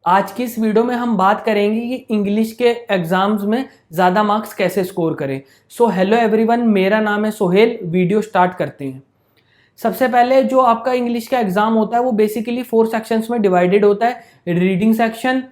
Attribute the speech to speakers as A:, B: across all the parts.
A: आज की इस वीडियो में हम बात करेंगे कि इंग्लिश के एग्जाम्स में ज़्यादा मार्क्स कैसे स्कोर करें। सो हेलो एवरीवन, मेरा नाम है सोहेल। वीडियो स्टार्ट करते हैं। सबसे पहले जो आपका इंग्लिश का एग्जाम होता है वो बेसिकली 4 सेक्शंस में डिवाइडेड होता है। Reading section,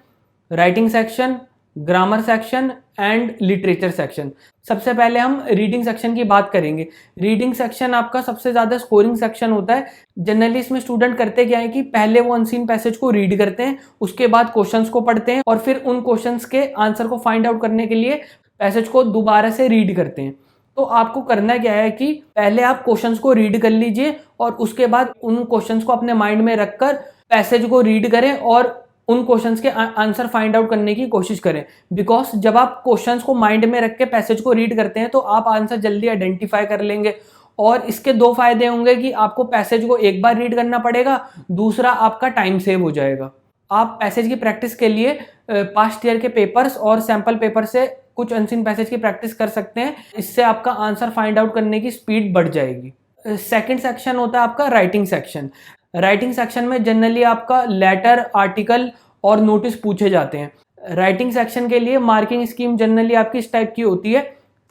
A: writing section, grammar section and literature section. सबसे पहले हम रीडिंग सेक्शन की बात करेंगे। रीडिंग सेक्शन आपका सबसे ज़्यादा स्कोरिंग सेक्शन होता है। जनरली इसमें स्टूडेंट करते क्या है कि पहले वो अनसीन पैसेज को रीड करते हैं, उसके बाद क्वेश्चंस को पढ़ते हैं और फिर उन क्वेश्चंस के आंसर को फाइंड आउट करने के लिए पैसेज को दोबारा से रीड करते हैं। तो आपको करना क्या है कि पहले आप क्वेश्चंस को रीड कर लीजिए और उसके बाद उन क्वेश्चंस को अपने माइंड में रखकर पैसेज को रीड करें और उन क्वेश्चंस के आंसर फाइंड आउट करने की कोशिश करें। बिकॉज जब आप क्वेश्चंस को माइंड में रख के पैसेज को रीड करते हैं तो आप आंसर जल्दी आइडेंटिफाई कर लेंगे। और इसके दो फायदे होंगे कि आपको पैसेज को एक बार रीड करना पड़ेगा, दूसरा आपका टाइम सेव हो जाएगा। आप पैसेज की प्रैक्टिस के लिए पास्ट ईयर के पेपर्स और सैंपल पेपर से कुछ अनसीन पैसेज की प्रैक्टिस कर सकते हैं। इससे आपका आंसर फाइंड आउट करने की स्पीड बढ़ जाएगी। सेकंड सेक्शन होता है आपका राइटिंग सेक्शन। राइटिंग सेक्शन में जनरली आपका लेटर, आर्टिकल और नोटिस पूछे जाते हैं। राइटिंग सेक्शन के लिए मार्किंग स्कीम जनरली आपकी इस टाइप की होती है: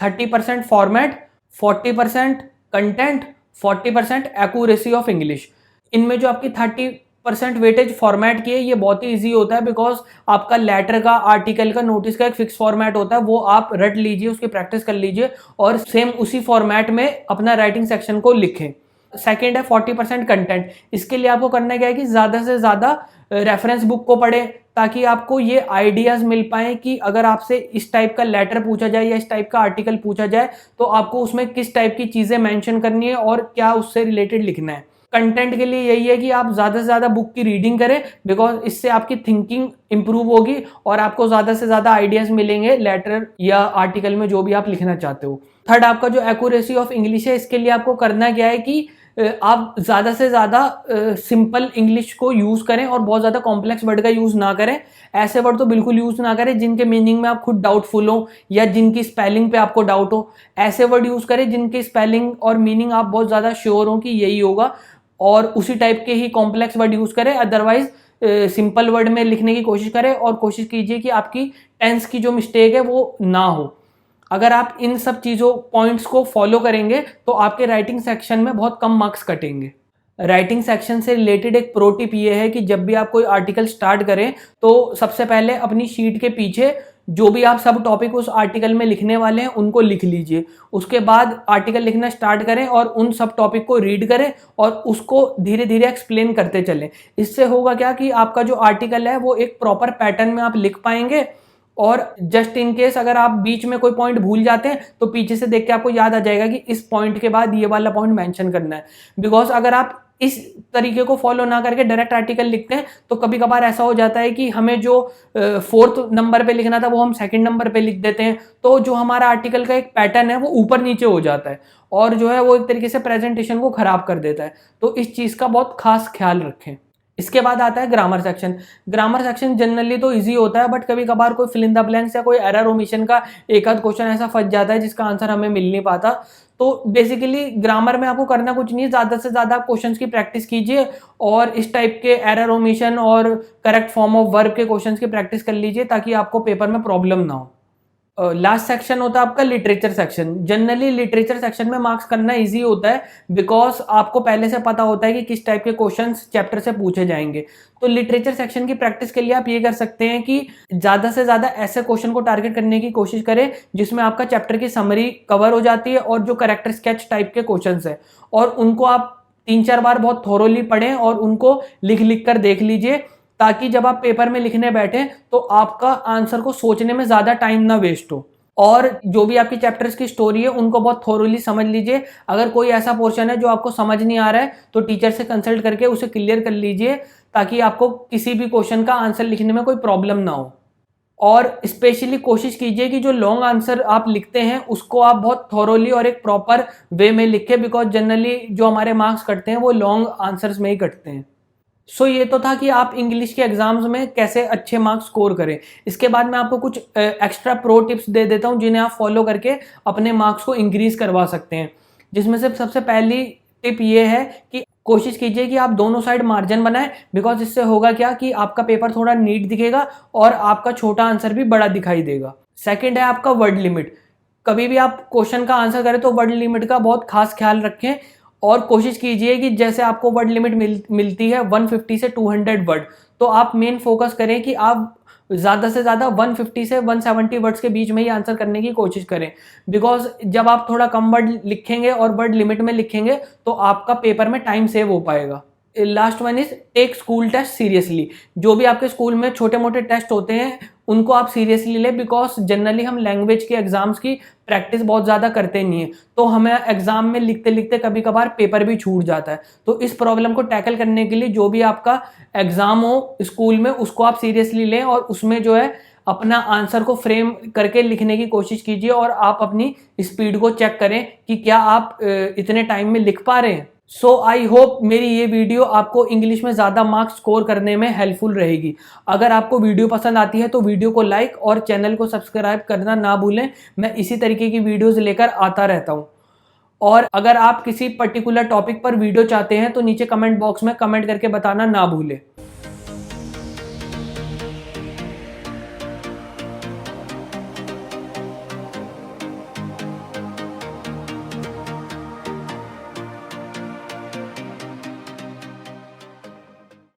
A: 30% format, 40% content, 40% accuracy of English. इनमें जो आपकी 30% वेटेज फॉर्मेट की है ये बहुत ही ईजी होता है। बिकॉज आपका लेटर का, आर्टिकल का, नोटिस का एक फिक्स फॉर्मेट होता है, वो आप रट लीजिए, उसकी प्रैक्टिस कर लीजिए और सेम उसी फॉर्मेट में अपना राइटिंग सेक्शन को लिखें। सेकेंड है 40% कंटेंट। इसके लिए आपको करना क्या है कि ज़्यादा से ज़्यादा रेफरेंस बुक को पढ़ें ताकि आपको ये आइडियाज़ मिल पाए कि अगर आपसे इस टाइप का लेटर पूछा जाए या इस टाइप का आर्टिकल पूछा जाए तो आपको उसमें किस टाइप की चीज़ें मेंशन करनी है और क्या उससे रिलेटेड लिखना है। कंटेंट के लिए यही है कि आप ज़्यादा से ज़्यादा बुक की रीडिंग करें, बिकॉज इससे आपकी थिंकिंग इंप्रूव होगी और आपको ज़्यादा से ज़्यादा आइडियाज़ मिलेंगे लेटर या आर्टिकल में जो भी आप लिखना चाहते हो। थर्ड आपका जो एक्यूरेसी ऑफ इंग्लिश है, इसके लिए आपको करना क्या है कि आप ज़्यादा से ज़्यादा सिंपल इंग्लिश को यूज़ करें और बहुत ज़्यादा कॉम्प्लेक्स वर्ड का यूज़ ना करें। ऐसे वर्ड तो बिल्कुल यूज़ ना करें जिनके मीनिंग में आप खुद डाउटफुल हो या जिनकी स्पेलिंग पे आपको डाउट हो। ऐसे वर्ड यूज़ करें जिनकी स्पेलिंग और मीनिंग आप बहुत ज़्यादा श्योर हो कि यही होगा, और उसी टाइप के ही कॉम्प्लेक्स वर्ड यूज़ करें। अदरवाइज सिंपल वर्ड में लिखने की कोशिश करें और कोशिश कीजिए कि आपकी टेंस की जो मिस्टेक है वो ना हो। अगर आप इन सब चीज़ों पॉइंट्स को फॉलो करेंगे तो आपके राइटिंग सेक्शन में बहुत कम मार्क्स कटेंगे। राइटिंग सेक्शन से रिलेटेड एक प्रो टिप ये है कि जब भी आप कोई आर्टिकल स्टार्ट करें तो सबसे पहले अपनी शीट के पीछे जो भी आप सब टॉपिक उस आर्टिकल में लिखने वाले हैं उनको लिख लीजिए। उसके बाद आर्टिकल लिखना स्टार्ट करें और उन सब टॉपिक को रीड करें और उसको धीरे धीरे एक्सप्लेन करते चलें। इससे होगा क्या कि आपका जो आर्टिकल है वो एक प्रॉपर पैटर्न में आप लिख पाएंगे। और जस्ट इन केस अगर आप बीच में कोई पॉइंट भूल जाते हैं तो पीछे से देख के आपको याद आ जाएगा कि इस पॉइंट के बाद ये वाला पॉइंट मेंशन करना है। बिकॉज अगर आप इस तरीके को फॉलो ना करके डायरेक्ट आर्टिकल लिखते हैं तो कभी कभार ऐसा हो जाता है कि हमें जो 4th नंबर पे लिखना था वो हम 2nd नंबर पे लिख देते हैं, तो जो हमारा आर्टिकल का एक पैटर्न है वो ऊपर नीचे हो जाता है और जो है वो एक तरीके से प्रेजेंटेशन को खराब कर देता है। तो इस चीज़ का बहुत खास ख्याल रखें। इसके बाद आता है grammar section. Grammar section generally तो इजी होता है, बट कभी कभार कोई फिल इन द ब्लैंक्स या कोई एरर ओमिशन का एक आध क्वेश्चन ऐसा फंस जाता है जिसका आंसर हमें मिल नहीं पाता। तो बेसिकली ग्रामर में आपको करना कुछ नहीं है, ज़्यादा से ज़्यादा क्वेश्चंस की प्रैक्टिस कीजिए और इस टाइप के एरर ओमिशन और करेक्ट फॉर्म ऑफ वर्ब के क्वेश्चंस की प्रैक्टिस कर लीजिए ताकि आपको पेपर में प्रॉब्लम ना हो। लास्ट सेक्शन होता है आपका literature section. Generally literature section में मार्क्स करना इजी होता है बिकॉज आपको पहले से पता होता है कि किस टाइप के क्वेश्चंस चैप्टर से पूछे जाएंगे। तो लिटरेचर सेक्शन की प्रैक्टिस के लिए आप ये कर सकते हैं कि ज़्यादा से ज़्यादा ऐसे क्वेश्चन को टारगेट करने की कोशिश करें जिसमें आपका चैप्टर की समरी कवर हो जाती है और जो करेक्टर स्केच टाइप के क्वेश्चन है और उनको आप 3-4 बार बहुत थोरोली पढ़ें और उनको लिख लिख कर देख लीजिए ताकि जब आप पेपर में लिखने बैठे तो आपका आंसर को सोचने में ज़्यादा टाइम ना वेस्ट हो। और जो भी आपकी चैप्टर्स की स्टोरी है उनको बहुत थोरोली समझ लीजिए। अगर कोई ऐसा पोर्शन है जो आपको समझ नहीं आ रहा है तो टीचर से कंसल्ट करके उसे क्लियर कर लीजिए ताकि आपको किसी भी क्वेश्चन का आंसर लिखने में कोई प्रॉब्लम ना हो। और स्पेशली कोशिश कीजिए कि जो लॉन्ग आंसर आप लिखते हैं उसको आप बहुत थोरोली और एक प्रॉपर वे में लिखें, बिकॉज जनरली जो हमारे मार्क्स कटते हैं वो लॉन्ग आंसर्स में ही कटते हैं। सो ये तो था कि आप इंग्लिश के एग्जाम्स में कैसे अच्छे मार्क्स स्कोर करें। इसके बाद मैं आपको कुछ एक्स्ट्रा प्रो टिप्स दे देता हूं जिन्हें आप फॉलो करके अपने मार्क्स को इंक्रीज करवा सकते हैं। जिसमें से सबसे पहली टिप ये है कि कोशिश कीजिए कि आप दोनों साइड मार्जिन बनाएं, बिकॉज इससे होगा क्या कि आपका पेपर थोड़ा नीट दिखेगा और आपका छोटा आंसर भी बड़ा दिखाई देगा। सेकंड है आपका वर्ड लिमिट। कभी भी आप क्वेश्चन का आंसर करें तो वर्ड लिमिट का बहुत खास ख्याल रखें और कोशिश कीजिए कि जैसे आपको वर्ड लिमिट मिलती है 150 से 200 वर्ड, तो आप मेन फोकस करें कि आप ज़्यादा से ज़्यादा 150 से 170 वर्ड्स के बीच में ही आंसर करने की कोशिश करें। बिकॉज जब आप थोड़ा कम वर्ड लिखेंगे और वर्ड लिमिट में लिखेंगे तो आपका पेपर में टाइम सेव हो पाएगा। Last one is take school test seriously. जो भी आपके स्कूल में छोटे मोटे टेस्ट होते हैं उनको आप सीरियसली लें, बिकॉज जनरली हम लैंग्वेज के एग्जाम्स की प्रैक्टिस बहुत ज़्यादा करते नहीं है, तो हमें एग्जाम में लिखते लिखते कभी कभार पेपर भी छूट जाता है। तो इस प्रॉब्लम को टैकल करने के लिए जो भी आपका एग्जाम हो स्कूल में उसको आप सीरियसली लें और उसमें जो है अपना आंसर को फ्रेम करके लिखने की कोशिश कीजिए और आप अपनी स्पीड को चेक करें कि क्या आप इतने टाइम में लिख पा रहे हैं। सो आई होप मेरी ये वीडियो आपको इंग्लिश में ज़्यादा मार्क्स स्कोर करने में हेल्पफुल रहेगी। अगर आपको वीडियो पसंद आती है तो वीडियो को लाइक और चैनल को सब्सक्राइब करना ना भूलें। मैं इसी तरीके की वीडियोस लेकर आता रहता हूँ। और अगर आप किसी पर्टिकुलर टॉपिक पर वीडियो चाहते हैं तो नीचे कमेंट बॉक्स में कमेंट करके बताना ना भूलें।